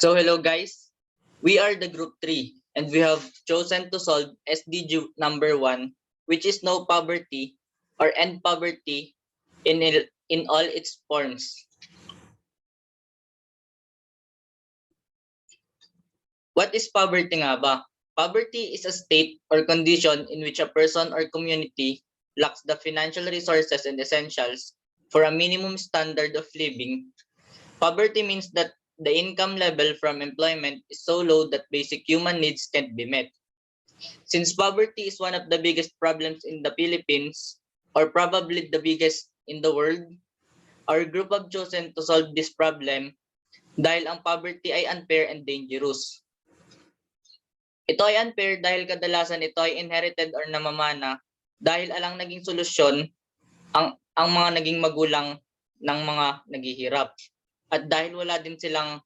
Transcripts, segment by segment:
So hello guys, we are the group 3 and we have chosen to solve SDG number 1, which is no poverty or end poverty in all its forms. What is poverty nga ba? Poverty is a state or condition in which a person or community lacks the financial resources and essentials for a minimum standard of living. Poverty means that the income level from employment is so low that basic human needs can't be met. Since poverty is one of the biggest problems in the Philippines, or probably the biggest in the world, our group have chosen to solve this problem dahil ang poverty ay unfair and dangerous. Ito ay unfair dahil kadalasan ito ay inherited or namamana dahil alang naging solusyon ang mga naging magulang ng mga naghihirap. At dahil wala din silang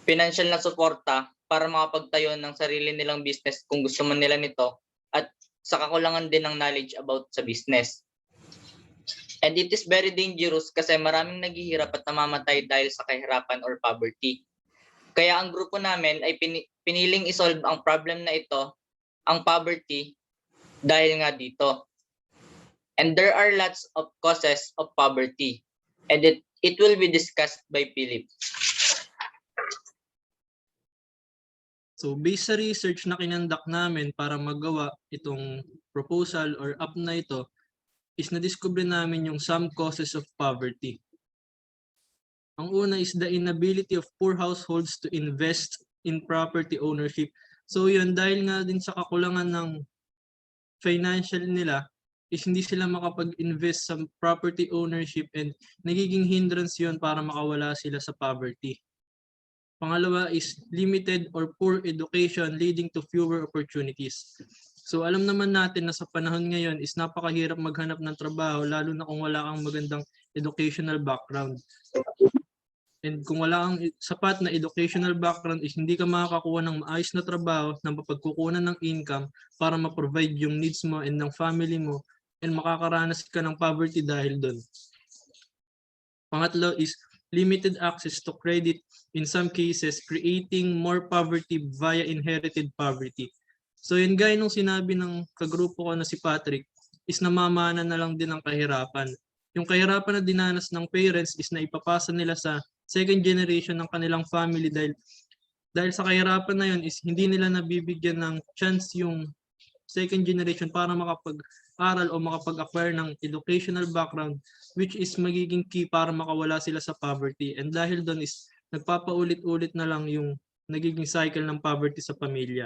financial na suporta para makapagtayo ng sarili nilang business kung gusto man nila nito at sa kakulangan din ng knowledge about sa business. And it is very dangerous kasi maraming naghihirap at namamatay dahil sa kahirapan or poverty. Kaya ang grupo namin ay piniling isolve ang problem na ito, ang poverty, dahil nga dito. And there are lots of causes of poverty. And it will be discussed by Philip. So based sa research na kinandak namin para magawa itong proposal or app na ito, is na-discover namin yung some causes of poverty. Ang una is the inability of poor households to invest in property ownership. So yun, dahil nga din sa kakulangan ng financial nila, is hindi sila makapag-invest sa property ownership and nagiging hindrance yun para makawala sila sa poverty. Pangalawa is limited or poor education leading to fewer opportunities. So alam naman natin na sa panahon ngayon is napakahirap maghanap ng trabaho lalo na kung wala kang magandang educational background. And kung wala kang sapat na educational background is hindi ka makakakuha ng maayos na trabaho na mapagkukunan ng income para ma-provide yung needs mo and ng family mo and makakaranas ka ng poverty dahil doon. Pangatlo is limited access to credit, in some cases creating more poverty via inherited poverty. So yun gaya nung sinabi ng kagrupo ko na si Patrick, is namamana na lang din ang kahirapan. Yung kahirapan na dinanas ng parents is na ipapasa nila sa second generation ng kanilang family dahil sa kahirapan na yun is hindi nila nabibigyan ng chance yung second generation para makapag-aral o makapag-acquire ng educational background, which is magiging key para makawala sila sa poverty. And dahil doon is nagpapaulit-ulit na lang yung nagiging cycle ng poverty sa pamilya.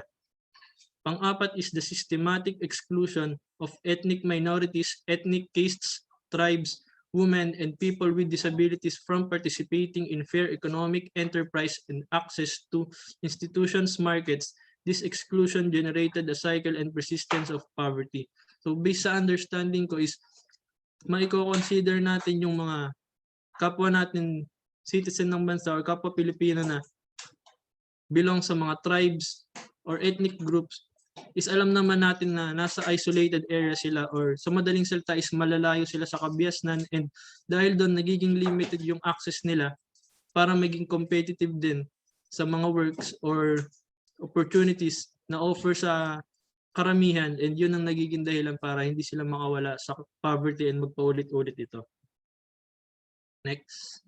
Pang-apat is the systematic exclusion of ethnic minorities, ethnic castes, tribes, women, and people with disabilities from participating in fair economic enterprise and access to institutions, markets. This exclusion generated a cycle and persistence of poverty. So based sa understanding ko is maiko-consider natin yung mga kapwa natin citizen ng bansa or kapwa Pilipino na belong sa mga tribes or ethnic groups is alam naman natin na nasa isolated area sila or sa madaling salita is malalayo sila sa kabiasnan and dahil doon nagiging limited yung access nila para maging competitive din sa mga works or opportunities na offer sa karamihan and yun ang nagiging dahilan para hindi sila makawala sa poverty and magpaulit-ulit ito. Next.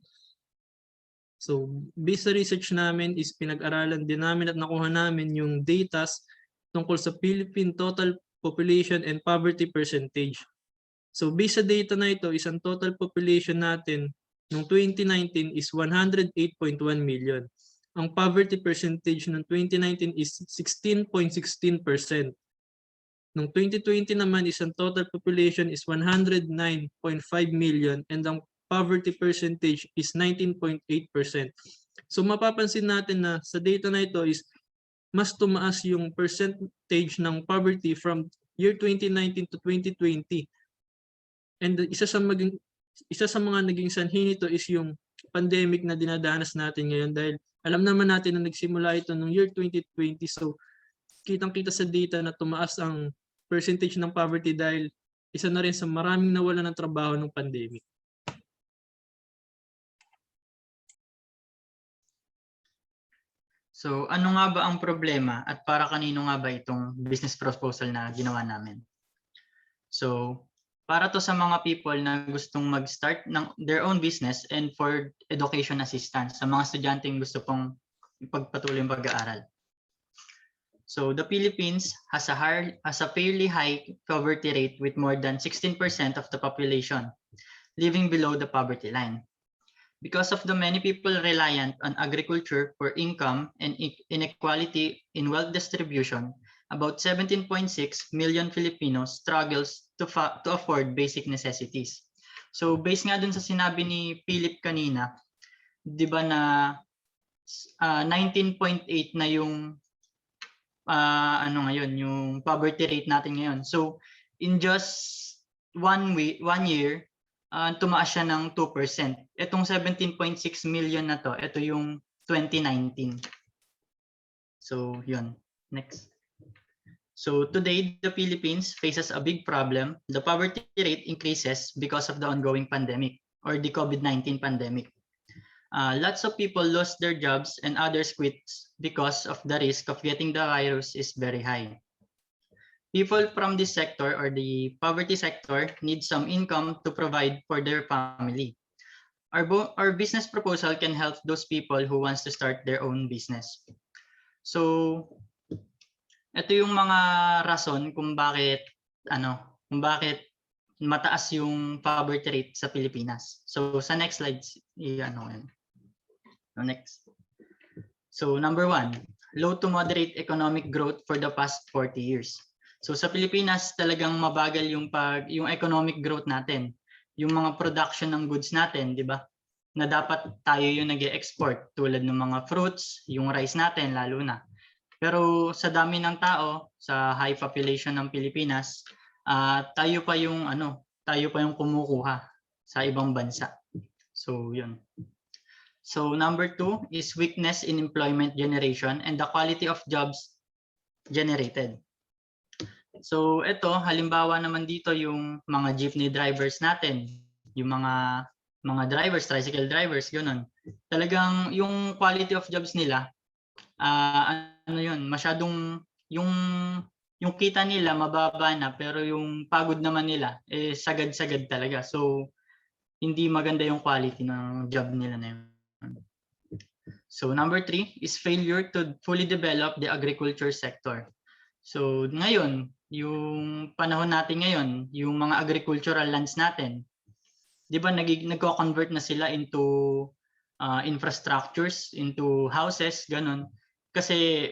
So, based sa research namin is pinag-aralan din namin at nakuha namin yung data tungkol sa Philippine total population and poverty percentage. So, based sa data na ito, is ang total population natin noong 2019 is 108.1 million. Ang poverty percentage noong 2019 is 16.16%. Noong 2020 naman is ang total population is 109.5 million and ang poverty percentage is 19.8%. So mapapansin natin na sa data na ito is mas tumaas yung percentage ng poverty from year 2019 to 2020. And isa sa mga naging sanhi nito is yung pandemic na dinadanas natin ngayon dahil alam naman natin na nagsimula ito noong year 2020. So kitang-kita sa data na tumaas ang percentage ng poverty dahil isa na rin sa maraming nawalan ng trabaho ng pandemic. So ano nga ba ang problema at para kanino nga ba itong business proposal na ginawa namin? So para to sa mga people na gustong mag-start ng their own business and for education assistance sa mga estudyanteng gusto pong ipagpatuloy ang pag-aaral. So the Philippines has a fairly high poverty rate with more than 16% of the population living below the poverty line. Because of the many people reliant on agriculture for income and inequality in wealth distribution, about 17.6 million Filipinos struggles to afford basic necessities. So based nga dun sa sinabi ni Philip kanina, 'di ba na 19.8 na yung ano ngayon, yung poverty rate natin ngayon. So in just one year, tumaas siya ng 2%. Itong 17.6 million na to, ito yung 2019. So yun, next. So today, the Philippines faces a big problem. The poverty rate increases because of the ongoing pandemic or the COVID-19 pandemic. Lots of people lost their jobs and others quit because of the risk of getting the virus is very high. People from this sector or the poverty sector need some income to provide for their family. Our business proposal can help those people who wants to start their own business. So, ito yung mga rason kung bakit mataas yung poverty rate sa Pilipinas. So, sa next slide, next. So, number 1, low to moderate economic growth for the past 40 years. So sa Pilipinas talagang mabagal yung economic growth natin. Yung mga production ng goods natin, 'di ba? Na dapat tayo yung nag-e-export tulad ng mga fruits, yung rice natin lalo na. Pero sa dami ng tao, sa high population ng Pilipinas, tayo pa yung kumukuha sa ibang bansa. So, yun. So, number 2 is weakness in employment generation and the quality of jobs generated. So ito, halimbawa naman dito yung mga jeepney drivers natin, yung mga drivers, tricycle drivers, gano'n. Talagang yung quality of jobs nila, masyadong yung kita nila mababa na pero yung pagod naman nila sagad-sagad talaga. So hindi maganda yung quality ng job nila na yun. So number 3 is failure to fully develop the agriculture sector. So ngayon, yung panahon natin ngayon, yung mga agricultural lands natin, 'di ba nagko-convert na sila into infrastructures, into houses, ganun. Kasi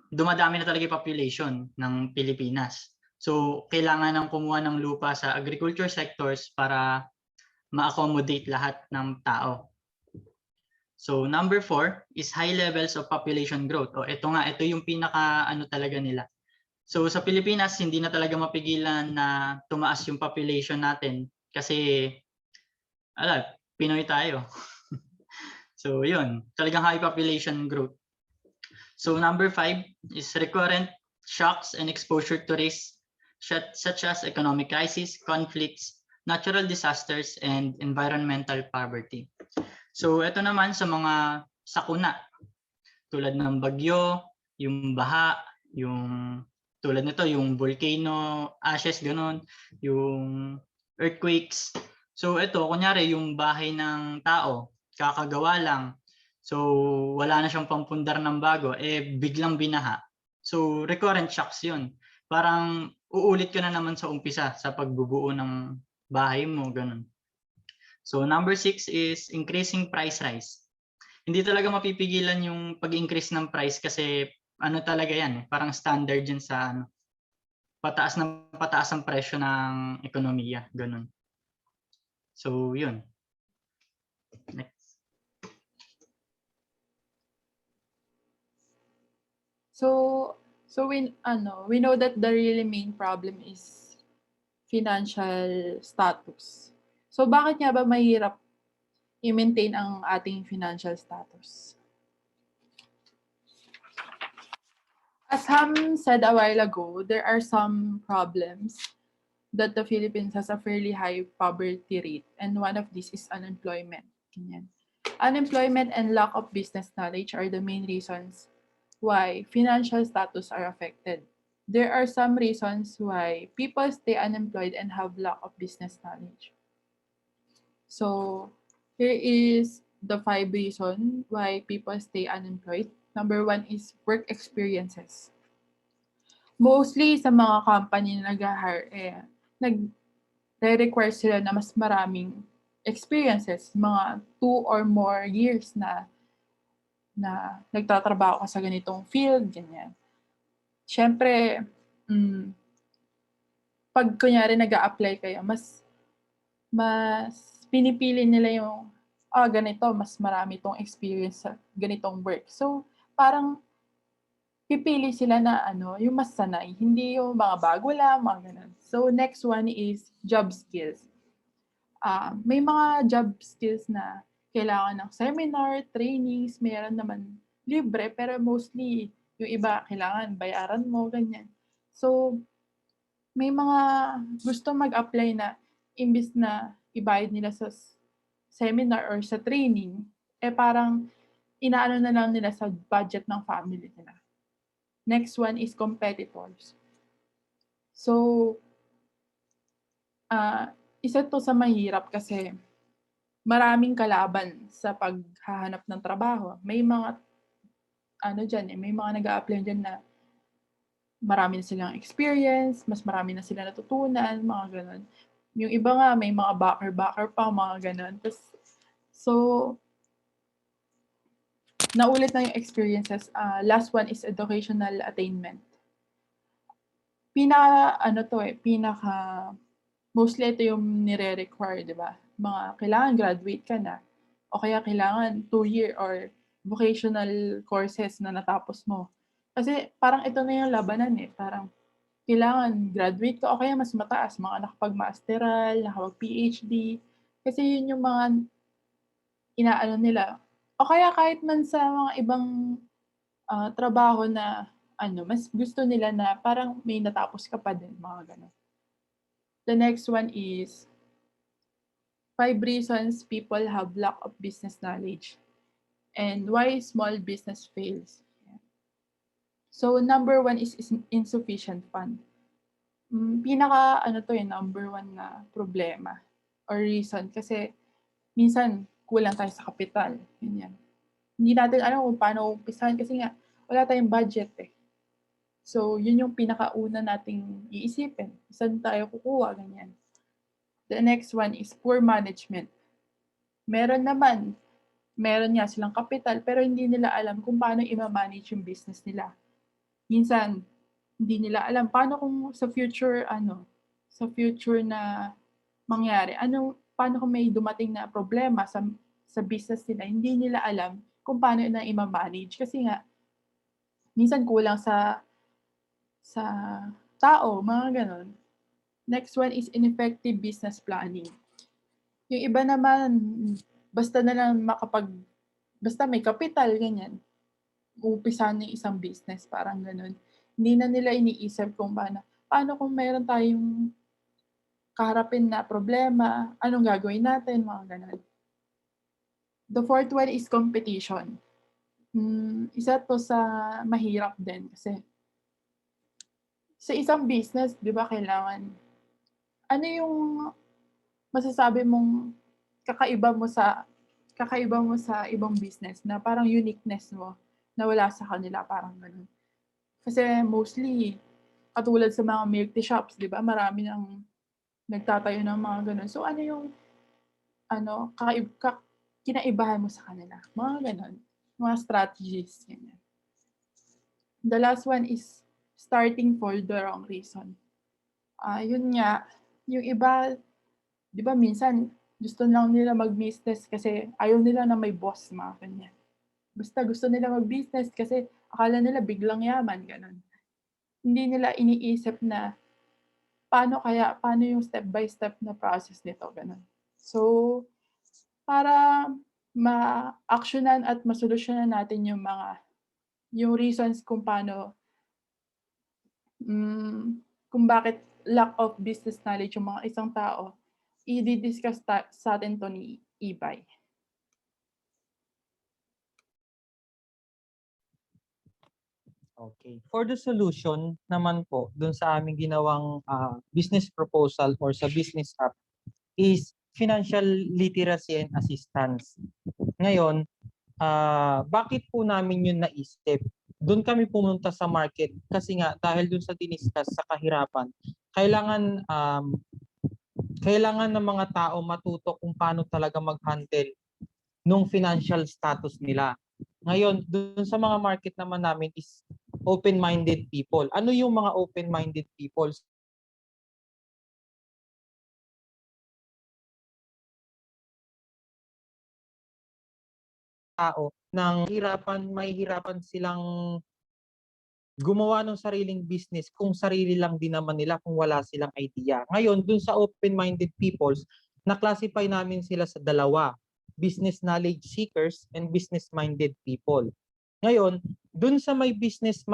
dumadami na talaga yung population ng Pilipinas. So kailangan ng kumuha ng lupa sa agriculture sectors para ma-accommodate lahat ng tao. So number 4 is high levels of population growth. Ito yung pinaka talaga nila. So sa Pilipinas, hindi na talaga mapigilan na tumaas yung population natin kasi Pinoy tayo. So yun, talagang high population growth. So number 5 is recurrent shocks and exposure to risks such as economic crisis, conflicts, natural disasters, and environmental poverty. So ito naman sa mga sakuna tulad ng bagyo, yung baha, yung tulad nito, yung volcano ashes, gano'n, yung earthquakes. So ito, kunyari, yung bahay ng tao, kakagawa lang. So wala na siyang pampundar ng bago, biglang binaha. So recurrent shocks yun. Parang uulit ka na naman sa umpisa sa pagbubuo ng bahay mo, gano'n. So number 6 is increasing price rise. Hindi talaga mapipigilan yung pag-increase ng price kasi talaga yan, parang standard yan sa pataas ang presyo ng ekonomiya, ganun. So, yun. Next. So we know that the really main problem is financial status. So bakit nga ba mahirap i-maintain ang ating financial status? As Ham said a while ago, there are some problems that the Philippines has a fairly high poverty rate, and one of these is unemployment. Ganyan. Unemployment and lack of business knowledge are the main reasons why financial status are affected. There are some reasons why people stay unemployed and have lack of business knowledge. So here is the 5 reasons why people stay unemployed. Number 1 is work experiences. Mostly sa mga company na nag-hire, nag-require sila na mas maraming experiences, mga 2 or more years na nagtatrabaho ka sa ganitong field, ganyan. Siyempre, pag kunyari nag-a-apply kayo, mas pinipili nila yung, ganito, mas marami tong experience sa ganitong work. So, parang pipili sila na yung mas sanay, hindi yung mga bago lang, mga ganun. So, next one is job skills. May mga job skills na kailangan ng seminar, trainings, meron naman libre, pero mostly yung iba kailangan bayaran mo, ganyan. So, may mga gusto mag-apply na imbis na ibayad nila sa seminar or sa training, parang inaano na lang nila sa budget ng family nila. Next one is competitors. So, isa to sa mahirap kasi maraming kalaban sa paghahanap ng trabaho. May mga may mga nag-a-apply dyan na marami na silang experience, mas marami na sila natutunan, mga ganun. Yung iba nga, may mga backer pa, mga ganun. So, naulit na yung experiences. Last one is educational attainment. Mostly ito yung nire-require, di ba? Mga kailangan graduate ka na. O kaya kailangan 2-year or vocational courses na natapos mo. Kasi parang ito na yung labanan Parang kailangan graduate ka o kaya mas mataas, mga nakapag-masteral, nakapag-PhD. Kasi yun yung mga inaano nila. O kaya kahit man sa mga ibang trabaho na mas gusto nila na parang may natapos ka pa din, mga ganun. The next one is 5 reasons people have lack of business knowledge and why small business fails. So number 1 is insufficient fund. Number 1 na problema or reason kasi minsan kulang tayo sa kapital. Ganyan. Hindi natin alam kung paano umpisahan kasi nga wala tayong budget So, yun yung pinakauna nating iisipin. Saan tayo kukuha, ganyan. The next one is poor management. Meron nga silang kapital, pero hindi nila alam kung paano i-manage yung business nila. Minsan, hindi nila alam paano kung sa future na mangyari, paano kung may dumating na problema sa business nila, hindi nila alam kung paano na i-manage. Kasi nga, minsan kulang sa tao, mga ganon. Next one is ineffective business planning. Yung iba naman, basta may kapital, ganyan, umpisahan ng isang business, parang ganon. Hindi na nila iniisip kung paano kung mayroon tayong kaharapin na problema, anong gagawin natin, mga ganon. The fourth one is competition. Isa to sa mahirap din kasi sa isang business, di ba, kailangan, ano yung masasabi mong kakaiba mo sa ibang business na parang uniqueness mo na wala sa kanila, parang ganun. Kasi mostly, katulad sa mga milk tea shops, di ba, marami nang nagtatayo ng mga ganun. So ano yung kinaibahan mo sa kanila? Mga ganun. Mga strategies. Ganyan. The last one is starting for the wrong reason. Yun nga, yung iba, di ba minsan, gusto lang nila mag-business kasi ayaw nila na may boss, mga ganyan. Basta gusto nila mag-business kasi akala nila biglang yaman, ganun. Hindi nila iniisip na paano yung step-by-step na process nito, ganun. So, para ma-actionan at masolusyonan natin yung reasons kung paano kung bakit lack of business knowledge yung mga isang tao, i-discuss sa atin to ni Ibay. Okay. For the solution naman po, dun sa aming ginawang business proposal or sa business app is financial literacy and assistance. Ngayon, bakit po namin yun naisip? Doon kami pumunta sa market kasi nga dahil doon sa diniscuss sa kahirapan, kailangan ng mga tao matuto kung paano talaga mag-handle nung financial status nila. Ngayon, doon sa mga market naman namin is open-minded people. Ano yung mga open-minded people? Tao nang mahihirapan silang gumawa ng sariling business kung sarili lang din naman nila kung wala silang idea. Ngayon, dun sa open-minded peoples, na-classify namin sila sa dalawa, business knowledge seekers and business-minded people. Ngayon, dun sa may business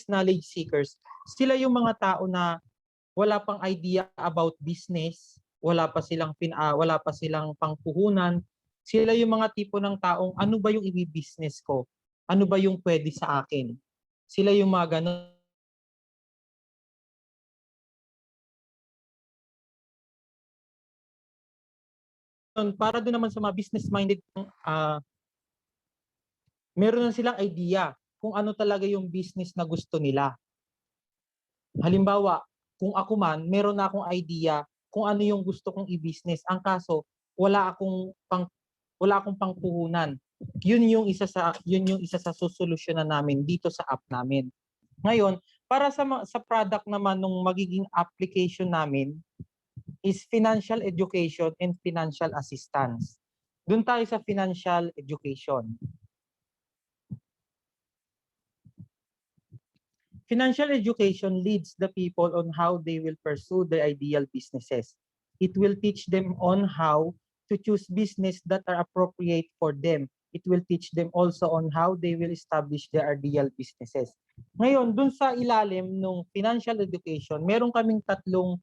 knowledge seekers, sila yung mga tao na wala pang idea about business, wala pa silang pangpuhunan. Sila yung mga tipo ng taong ano ba yung i-business ko? Ano ba yung pwede sa akin? Sila yung mga ganun. Para doon naman sa mga business-minded, meron na silang idea kung ano talaga yung business na gusto nila. Halimbawa, kung ako man, meron na akong idea kung ano yung gusto kong i-business. Ang kaso, wala akong pangpuhunan. Yun yung isa sa susolusyonan namin dito sa app namin. Ngayon, para sa product naman nung magiging application namin is financial education and financial assistance. Doon tayo sa financial education. Financial education leads the people on how they will pursue their ideal businesses. It will teach them on how to choose business that are appropriate for them. It will teach them also on how they will establish their ideal businesses. Ngayon, dun sa ilalim ng financial education, meron kaming tatlong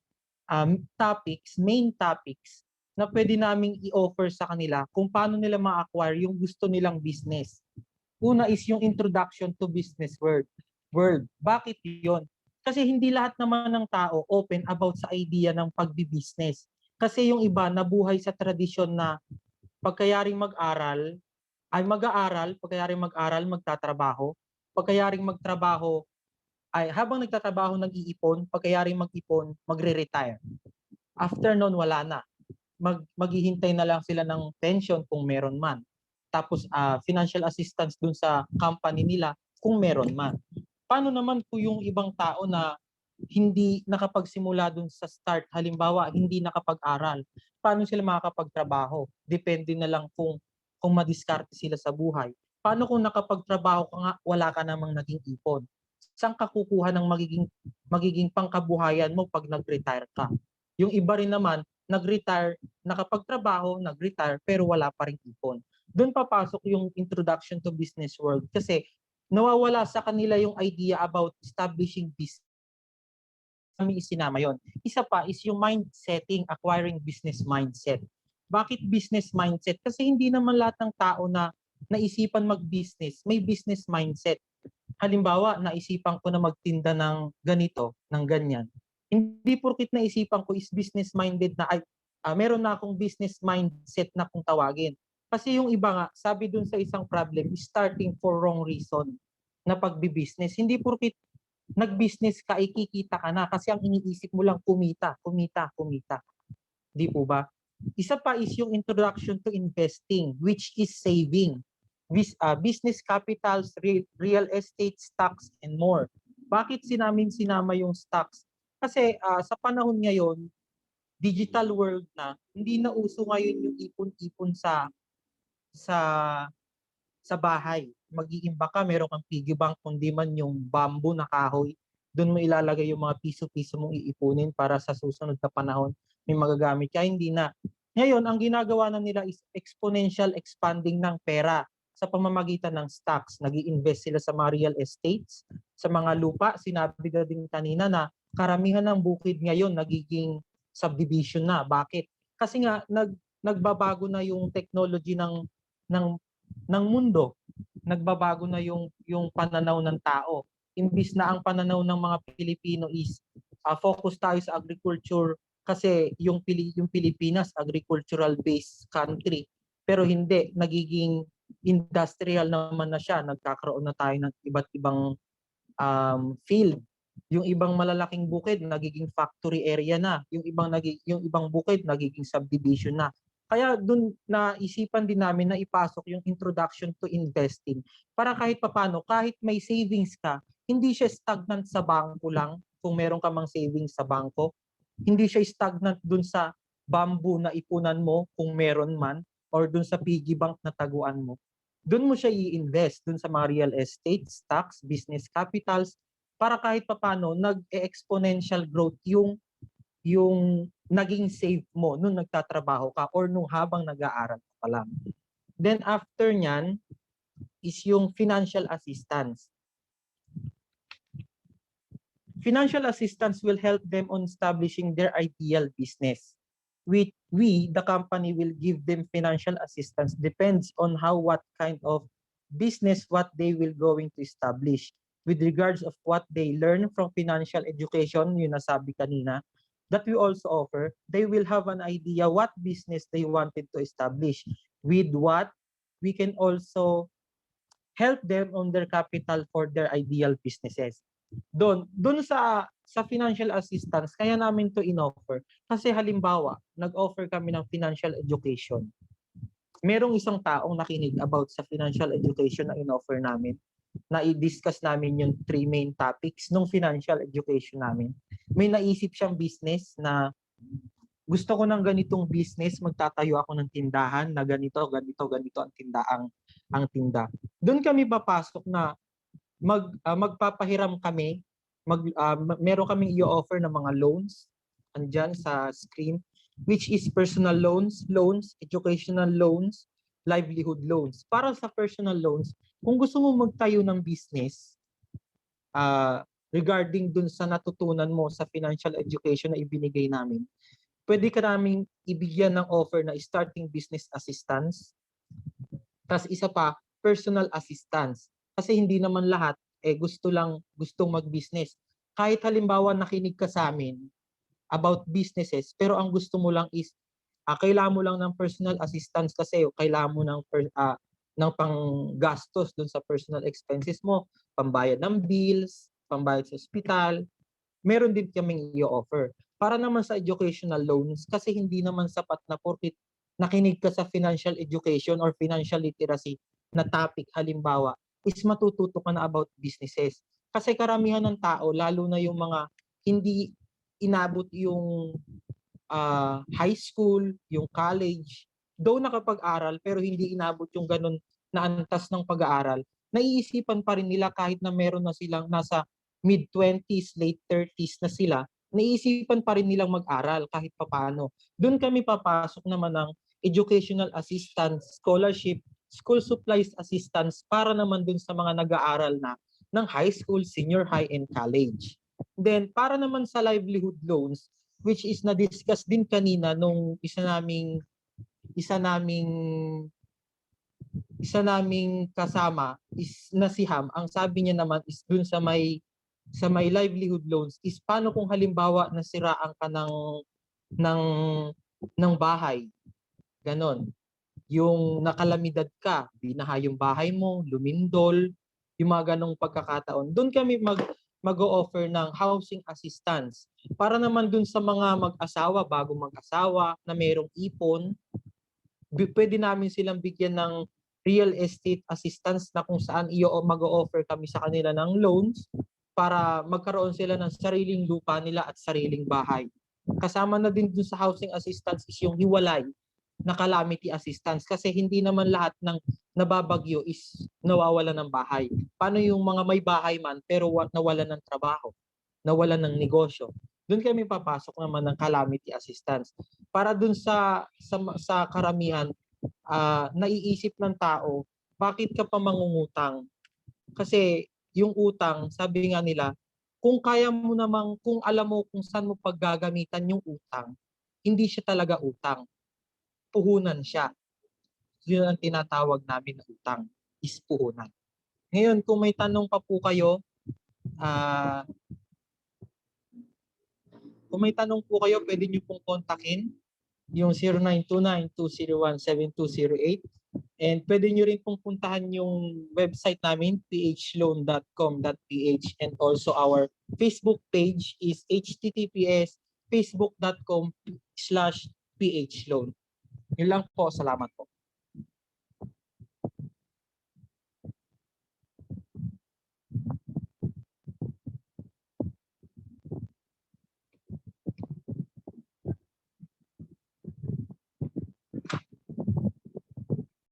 main topics na pwede naming i-offer sa kanila kung paano nila ma-acquire yung gusto nilang business. Una is yung introduction to business world. Bakit yun? Kasi hindi lahat naman ng tao open about sa idea ng pagbi-business. Kasi yung iba nabuhay sa tradisyon na pagkayaring mag-aral, pagkayaring mag-aral, magtatrabaho, pagkayaring magtrabaho, ay habang nagtatrabaho nag-iipon, pagkayaring mag-ipon, magre-retire. After noon, wala na. Maghihintay na lang sila ng pension kung meron man. Tapos financial assistance dun sa company nila kung meron man. Paano naman po yung ibang tao na hindi nakapagsimula dun sa start? Halimbawa, hindi nakapag-aral. Paano sila makakapagtrabaho? Depende na lang kung madiskarte sila sa buhay. Paano kung nakapagtrabaho ka nga, wala ka namang naging ipon? Saan ka kukuha ng magiging pangkabuhayan mo pag nag-retire ka? Yung iba rin naman, nag-retire, nakapagtrabaho, nag-retire, pero wala pa rin ipon. Doon papasok yung introduction to business world kasi nawawala sa kanila yung idea about establishing business. Kami isinama yon. Isa pa is yung mind setting, acquiring business mindset. Bakit business mindset? Kasi hindi naman lahat ng tao na naisipan mag-business, may business mindset. Halimbawa, naisipan ko na magtinda ng ganito, ng ganyan. Hindi porkit naisipan ko is business-minded na meron na akong business mindset na kung tawagin. Kasi yung iba nga, sabi dun sa isang problem, is starting for wrong reason na pagbi-business. Hindi porkit nag-business ka, ikikita ka na kasi ang iniisip mo lang kumita. Di po ba? Isa pa is yung introduction to investing, which is saving. Business capitals, real estate, stocks, and more. Bakit sinama yung stocks? Kasi sa panahon ngayon, digital world na, hindi na uso ngayon yung ipon-ipon sa bahay. Mag-iimba ka, meron kang piggy bank, kundi man yung bamboo na kahoy, doon mo ilalagay yung mga piso-piso mong iipunin para sa susunod na panahon may magagamit ka. Hindi na. Ngayon, ang ginagawa na nila is exponential expanding ng pera sa pamamagitan ng stocks. Nag-i-invest sila sa mga real estates, sa mga lupa. Sinabi na din kanina na karamihan ng bukid ngayon nagiging subdivision na. Bakit? Kasi nga nagbabago na yung technology ng mundo. Nagbabago na yung pananaw ng tao. imbis na ang pananaw ng mga Pilipino is focus tayo sa agriculture kasi yung Pilipinas agricultural based country, pero hindi, nagiging industrial naman na siya, nagkakaroon na tayo ng iba't ibang field. Yung ibang malalaking bukid nagiging factory area na, yung ibang bukid nagiging subdivision na. Kaya doon naisipan din namin na ipasok yung introduction to investing para kahit papano, kahit may savings ka, hindi siya stagnant sa bangko lang. Kung meron ka mang savings sa bangko, hindi siya stagnant dun sa bamboo na ipunan mo kung meron man, or dun sa piggy bank na taguan mo. Dun mo siya i-invest dun sa mga real estate, stocks, business capitals, para kahit papano nag-exponential growth yung naging save mo nung nagtatrabaho ka or nung habang nag-aaral ka pa lang. Then after nyan is yung financial assistance. Financial assistance will help them on establishing their ideal business. We, the company, will give them financial assistance. Depends on what kind of business what they will going to establish. With regards of what they learn from financial education, yun nasabi kanina, that we also offer, they will have an idea what business they wanted to establish. With what we can also help them on their capital for their ideal businesses. Doon sa financial assistance, kaya namin to inoffer. Kasi halimbawa, nag-offer kami ng financial education. Merong isang taong nakinig about sa financial education na inoffer namin, na i-discuss namin yung 3 main topics ng financial education namin. May naisip siyang business na gusto ko ng ganitong business, magtatayo ako ng tindahan na ganito ang tinda. Doon kami papasok na magpapahiram kami, meron kaming i-offer ng mga loans andyan sa screen, which is personal loans, educational loans, livelihood loans. Para sa personal loans, kung gusto mo magtayo ng business, regarding dun sa natutunan mo sa financial education na ibinigay namin, pwede ka naming ibigyan ng offer na starting business assistance. Tapos isa pa, personal assistance. Kasi hindi naman lahat gustong mag-business. Kahit halimbawa nakinig ka sa amin about businesses, pero ang gusto mo lang is kailangan mo lang ng personal assistance kasi kailangan mo ng panggastos dun sa personal expenses mo, pambayad ng bills, pambayad sa ospital. Meron din kaming i-offer. Para naman sa educational loans, kasi hindi naman sapat na porkit nakinig ka sa financial education or financial literacy na topic halimbawa, is matututo ka na about businesses. Kasi karamihan ng tao, lalo na yung mga hindi inabot yung high school, yung college, though nakapag-aral pero hindi inabot yung ganun na antas ng pag-aaral, naiisipan pa rin nila kahit na meron na silang nasa mid-20s, late 30s na sila, naiisipan pa rin nilang mag-aral kahit papaano. Doon kami papasok naman ng educational assistance, scholarship, school supplies assistance para naman dun sa mga nag-aaral na ng high school, senior high, and college. Then, para naman sa livelihood loans, which is na-discuss din kanina nung isa naming kasama is na si Ham, ang sabi niya naman is dun sa may livelihood loans is paano kung halimbawa nasiraan ka ng bahay. Ganon. Yung nakalamidad ka, binaha yung bahay mo, lumindol, yung mga ganong pagkakataon. Doon kami mag-o-offer ng housing assistance para naman dun sa mga mag-asawa, bago mag-asawa, na mayroong ipon, pwede namin silang bigyan ng real estate assistance na kung saan mag-o-offer kami sa kanila ng loans para magkaroon sila ng sariling lupa nila at sariling bahay. Kasama na din dun sa housing assistance is yung hiwalay na calamity assistance kasi hindi naman lahat ng nababagyo is nawawala ng bahay. Paano yung mga may bahay man pero nawala ng trabaho, nawala ng negosyo? Doon kami papasok naman ng calamity assistance. Para doon sa karamihan, naiisip ng tao, bakit ka pa mangungutang? Kasi yung utang, sabi nga nila, kung kaya mo namang, kung alam mo kung saan mo paggagamitan yung utang, hindi siya talaga utang. Puhunan siya. Yun ang tinatawag namin na utang, is puhunan. Ngayon, kung may tanong pa po kayo, Kung may tanong po kayo, pwede nyo pong kontakin yung 0929-201-7208. And pwede nyo rin pong puntahan yung website namin, phloan.com.ph, and also our Facebook page is https://facebook.com/phloan. Yun lang po. Salamat po.